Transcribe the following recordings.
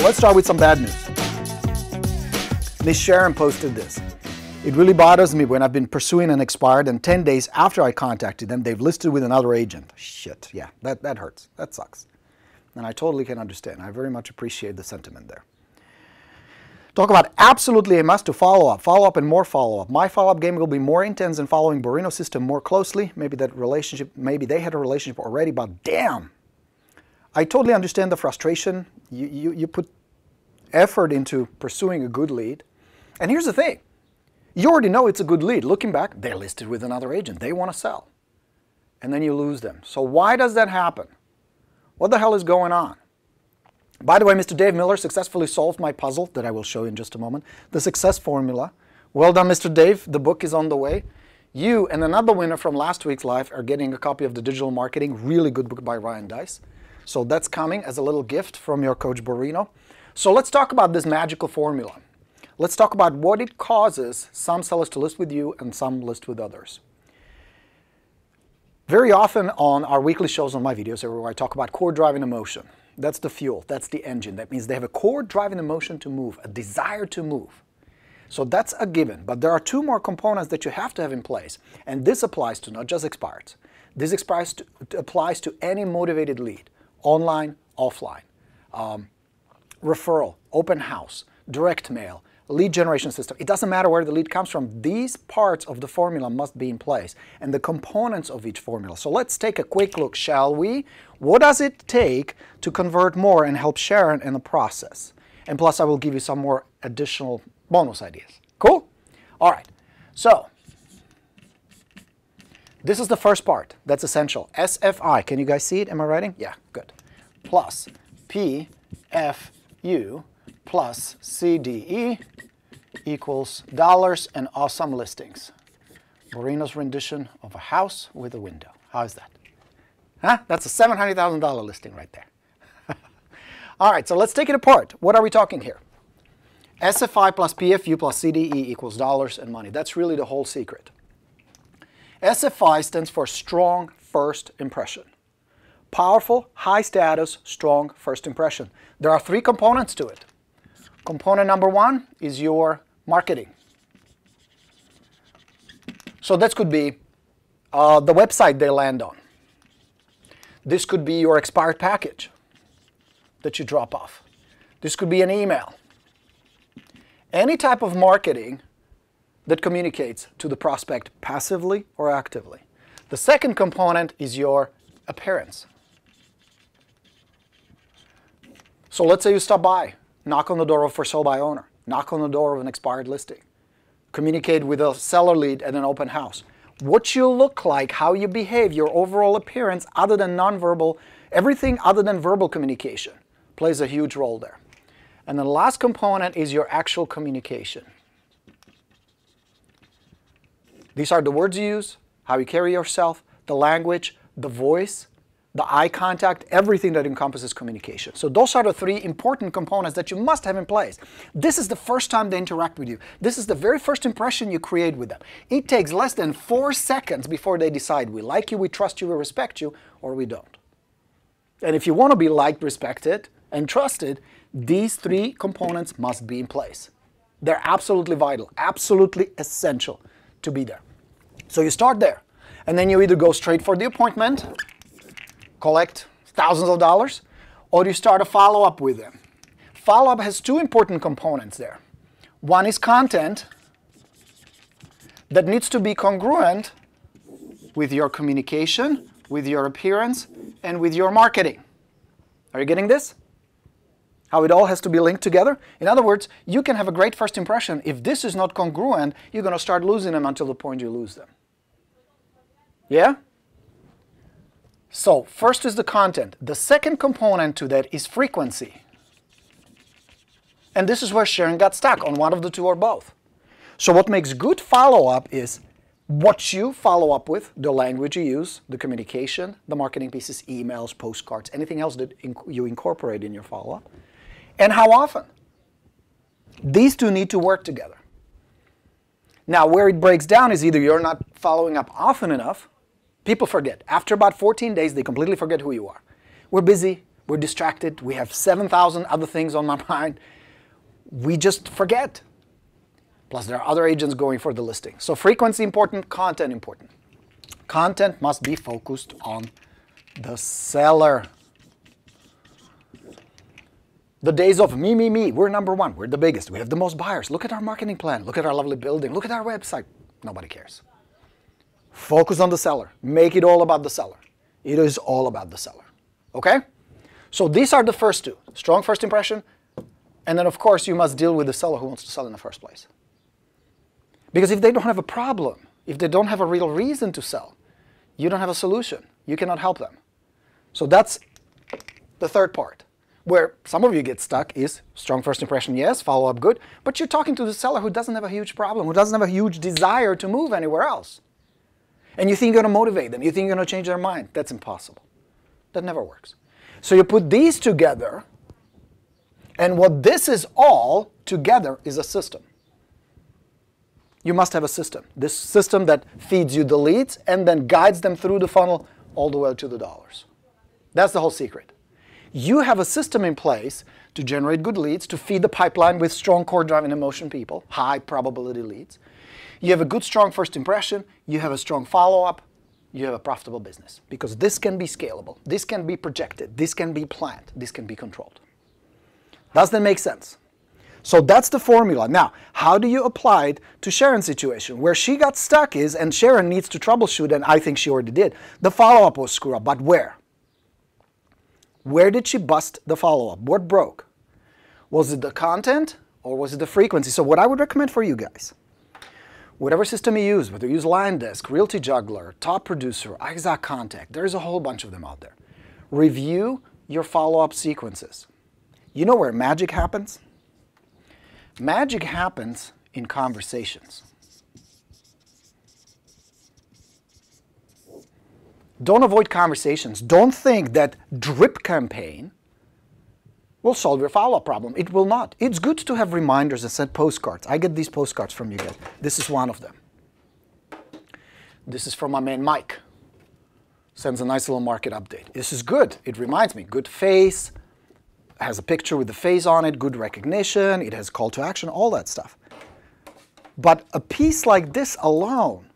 let's start with some bad news. Miss Sharron posted this. It really bothers me when I've been pursuing an expired and 10 days after I contacted them, they've listed with another agent. Shit, yeah, that hurts. That sucks. And I totally can understand. I very much appreciate the sentiment there. Talk about absolutely a must to follow up and more follow up. My follow up game will be more intense in following Borino's system more closely. Maybe that relationship, maybe they had a relationship already, but damn. I totally understand the frustration. You put effort into pursuing a good lead. And here's the thing. You already know it's a good lead. Looking back, they're listed with another agent. They want to sell. And then you lose them. So why does that happen? What the hell is going on? By the way, Mr. Dave Miller successfully solved my puzzle that I will show you in just a moment. The success formula. Well done, Mr. Dave. The book is on the way. You and another winner from last week's live are getting a copy of The Digital Marketing. Really good book by Ryan Deiss. So that's coming as a little gift from your coach Borino. So let's talk about this magical formula. Let's talk about what it causes some sellers to list with you and some list with others. Very often on our weekly shows on my videos everywhere, I talk about core driving emotion. That's the fuel, that's the engine. That means they have a core driving emotion to move, a desire to move. So that's a given, but there are two more components that you have to have in place. And this applies to not just expireds. This applies to any motivated lead, online, offline, referral, open house, direct mail, lead generation system. It doesn't matter where the lead comes from. These parts of the formula must be in place and the components of each formula. So let's take a quick look, shall we? What does it take to convert more and help Sharron in the process? And plus I will give you some more additional bonus ideas. Cool? All right. So this is the first part. That's essential. SFI. Can you guys see it? Am I writing? Yeah, good. Plus PFU plus CDE equals dollars and awesome listings. Borino's rendition of a house with a window. How is that? Huh? That's a $700,000 listing right there. All right, so let's take it apart. What are we talking here? SFI plus PFU plus CDE equals dollars and money. That's really the whole secret. SFI stands for strong first impression. Powerful, high status, strong first impression. There are three components to it. Component number one is your marketing. So this could be the website they land on. This could be your expired package that you drop off. This could be an email. Any type of marketing that communicates to the prospect passively or actively. The second component is your appearance. So let's say you stop by, knock on the door of a for sale by owner, knock on the door of an expired listing, communicate with a seller lead at an open house. What you look like, how you behave, your overall appearance other than nonverbal, everything other than verbal communication plays a huge role there. And the last component is your actual communication. These are the words you use, how you carry yourself, the language, the voice, the eye contact, everything that encompasses communication. So those are the three important components that you must have in place. This is the first time they interact with you. This is the very first impression you create with them. It takes less than 4 seconds before they decide we like you, we trust you, we respect you, or we don't. And if you want to be liked, respected, and trusted, these three components must be in place. They're absolutely vital, absolutely essential to be there. So you start there, and then you either go straight for the appointment, collect thousands of dollars, or you start a follow-up with them. Follow-up has two important components there. One is content that needs to be congruent with your communication, with your appearance, and with your marketing. Are you getting this? How it all has to be linked together? In other words, you can have a great first impression. If this is not congruent, you're going to start losing them until the point you lose them. Yeah? So first is the content. The second component to that is frequency. And this is where Sharron got stuck, on one of the two or both. So what makes good follow-up is what you follow up with, the language you use, the communication, the marketing pieces, emails, postcards, anything else that you incorporate in your follow-up, and how often. These two need to work together. Now, where it breaks down is either you're not following up often enough. People forget. After about 14 days, they completely forget who you are. We're busy. We're distracted. We have 7,000 other things on our mind. We just forget. Plus, there are other agents going for the listing. So frequency important, content important. Content must be focused on the seller. The days of me, me, me. We're number one. We're the biggest. We have the most buyers. Look at our marketing plan. Look at our lovely building. Look at our website. Nobody cares. Focus on the seller. Make it all about the seller. It is all about the seller. Okay? So these are the first two. Strong first impression. And then, of course, you must deal with the seller who wants to sell in the first place. Because if they don't have a problem, if they don't have a real reason to sell, you don't have a solution. You cannot help them. So that's the third part. Where some of you get stuck is strong first impression, yes, follow-up, good. But you're talking to the seller who doesn't have a huge problem, who doesn't have a huge desire to move anywhere else. And you think you're going to motivate them. You think you're going to change their mind. That's impossible. That never works. So you put these together, and what this is all together is a system. You must have a system. This system that feeds you the leads and then guides them through the funnel all the way to the dollars. That's the whole secret. You have a system in place to generate good leads, to feed the pipeline with strong core drive and emotion people, high probability leads. You have a good, strong first impression. You have a strong follow-up. You have a profitable business. Because this can be scalable. This can be projected. This can be planned. This can be controlled. Does that make sense? So that's the formula. Now, how do you apply it to Sharron's situation? Where she got stuck is, and Sharron needs to troubleshoot, and I think she already did, the follow-up was screwed up. But where? Where did she bust the follow-up? What broke? Was it the content or was it the frequency? So what I would recommend for you guys, whatever system you use, whether you use LionDesk, Realty Juggler, Top Producer, Exact Contact, there's a whole bunch of them out there. Review your follow-up sequences. You know where magic happens? Magic happens in conversations. Don't avoid conversations. Don't think that drip campaign will solve your follow-up problem. It will not. It's good to have reminders and send postcards. I get these postcards from you guys. This is one of them. This is from my man Mike. Sends a nice little market update. This is good. It reminds me. Good face. Has a picture with the face on it. Good recognition. It has call to action. All that stuff. But a piece like this alone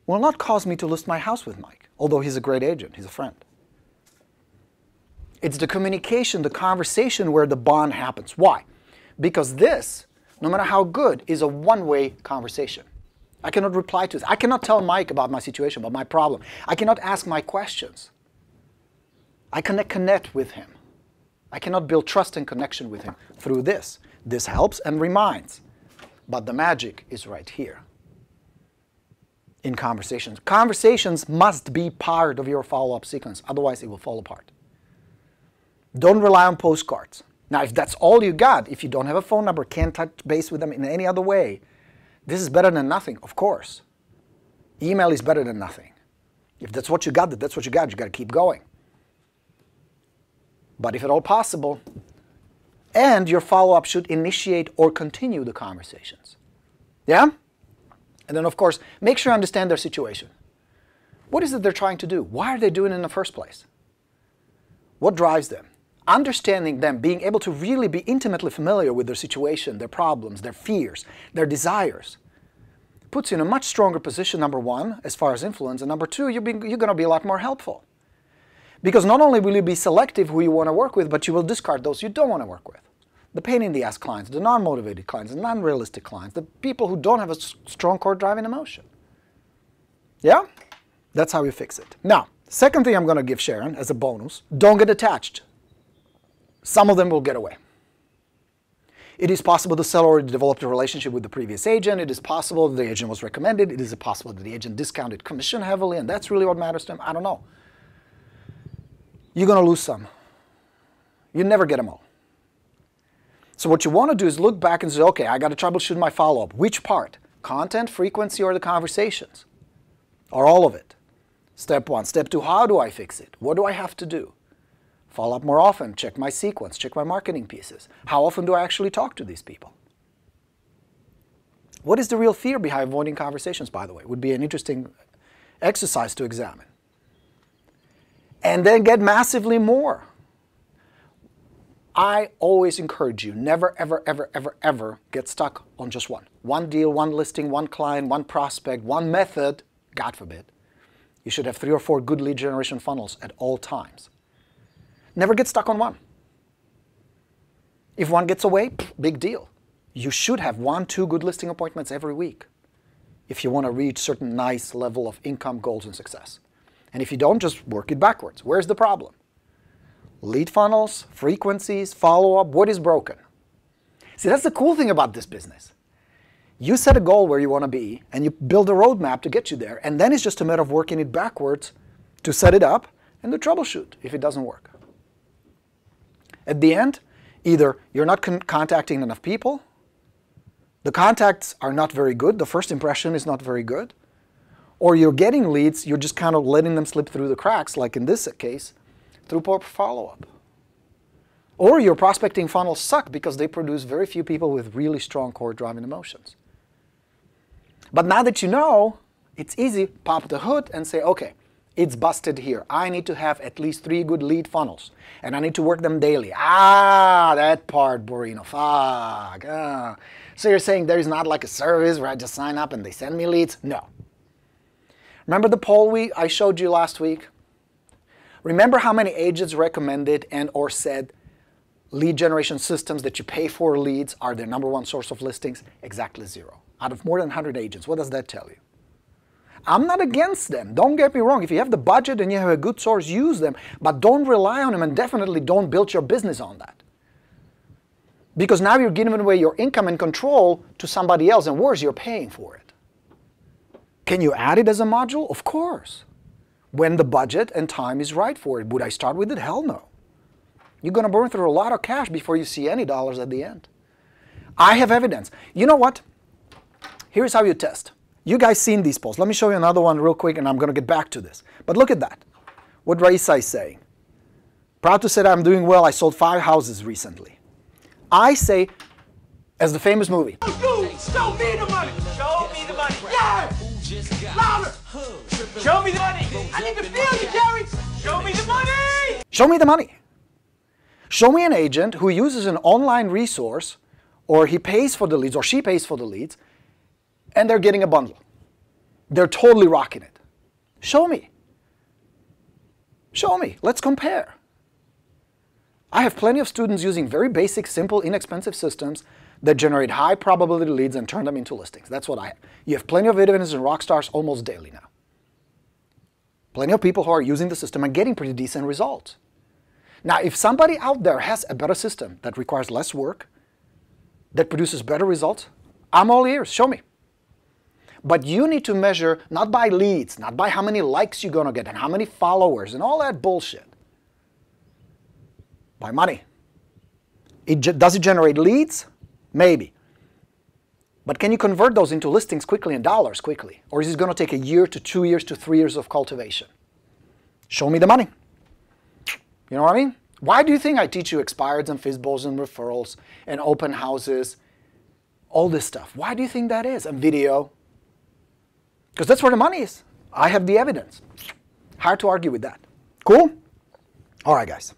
will not cause me to list my house with Mike, although he's a great agent, he's a friend. It's the communication, the conversation where the bond happens. Why? Because this, no matter how good, is a one-way conversation. I cannot reply to this. I cannot tell Mike about my situation, about my problem. I cannot ask my questions. I cannot connect with him. I cannot build trust and connection with him through this. This helps and reminds. But the magic is right here. In conversations. Conversations must be part of your follow-up sequence, otherwise it will fall apart. Don't rely on postcards. Now, if that's all you got, if you don't have a phone number, can't touch base with them in any other way, this is better than nothing, of course. Email is better than nothing. If that's what you got, that's what you got. You got to keep going. But if at all possible, and your follow-up should initiate or continue the conversations. Yeah? And then, of course, make sure you understand their situation. What is it they're trying to do? Why are they doing it in the first place? What drives them? Understanding them, being able to really be intimately familiar with their situation, their problems, their fears, their desires, puts you in a much stronger position, number one, as far as influence, and number two, you're going to be a lot more helpful. Because not only will you be selective who you want to work with, but you will discard those you don't want to work with. The pain-in-the-ass clients, the non-motivated clients, the non-realistic clients, the people who don't have a strong core drive and emotion. Yeah? That's how you fix it. Now, second thing I'm going to give Sharron as a bonus, don't get attached. Some of them will get away. It is possible the seller already developed a relationship with the previous agent. It is possible the agent was recommended. It is possible that the agent discounted commission heavily, and that's really what matters to him. I don't know. You're going to lose some. You never get them all. So what you want to do is look back and say, okay, I got to troubleshoot my follow-up. Which part? Content, frequency, or the conversations? Or all of it? Step one. Step two, how do I fix it? What do I have to do? Follow up more often. Check my sequence. Check my marketing pieces. How often do I actually talk to these people? What is the real fear behind avoiding conversations, by the way? Would be an interesting exercise to examine. And then get massively more I always encourage you, never, ever, ever, ever, ever get stuck on just one. One deal, one listing, one client, one prospect, one method, God forbid. You should have 3 or 4 good lead generation funnels at all times. Never get stuck on one. If one gets away, big deal. You should have 1, 2 good listing appointments every week if you want to reach certain nice level of income goals and success. And if you don't, just work it backwards. Where's the problem? Lead funnels, frequencies, follow-up, what is broken? See, that's the cool thing about this business. You set a goal where you want to be, and you build a roadmap to get you there, and then it's just a matter of working it backwards to set it up and to troubleshoot if it doesn't work. At the end, either you're not contacting enough people, the contacts are not very good, the first impression is not very good, or you're getting leads, you're just kind of letting them slip through the cracks, like in this case, through poor follow-up. Or your prospecting funnels suck because they produce very few people with really strong core driving emotions. But now that you know, it's easy, pop the hood and say, okay, it's busted here. I need to have at least 3 good lead funnels, and I need to work them daily. Ah, that part, Borino, fuck. So you're saying there is not like a service where I just sign up and they send me leads? No. Remember the poll I showed you last week? Remember how many agents recommended and or said lead generation systems that you pay for leads are their #1 source of listings? Exactly 0. Out of more than 100 agents, what does that tell you? I'm not against them. Don't get me wrong. If you have the budget and you have a good source, use them. But don't rely on them, and definitely don't build your business on that. Because now you're giving away your income and control to somebody else, and worse, you're paying for it. Can you add it as a module? Of course. When the budget and time is right for it. Would I start with it? Hell no. You're going to burn through a lot of cash before you see any dollars at the end. I have evidence. You know what? Here's how you test. You guys seen these posts. Let me show you another one real quick, and I'm going to get back to this. But look at that. What Raisa is saying. Proud to say that I'm doing well. I sold 5 houses recently. I say, as the famous movie. Show me the money. Show me the money. Yeah! Louder! Show me the money. I need to feel you, Jerry. Show me the money. Show me the money. Show me an agent who uses an online resource, or he pays for the leads, or she pays for the leads, and they're getting a bundle. They're totally rocking it. Show me. Show me. Let's compare. I have plenty of students using very basic, simple, inexpensive systems that generate high probability leads and turn them into listings. That's what I have. You have plenty of evidence and rock stars almost daily now. Plenty of people who are using the system and getting pretty decent results. Now, if somebody out there has a better system that requires less work, that produces better results, I'm all ears. Show me. But you need to measure not by leads, not by how many likes you're going to get and how many followers and all that bullshit. By money. Does it generate leads? Maybe. But can you convert those into listings quickly and dollars quickly? Or is it going to take 1 year to 2 years to 3 years of cultivation? Show me the money. You know what I mean? Why do you think I teach you expireds and FSBOs and referrals and open houses? All this stuff. Why do you think that is? And video. Because that's where the money is. I have the evidence. Hard to argue with that. Cool? All right, guys.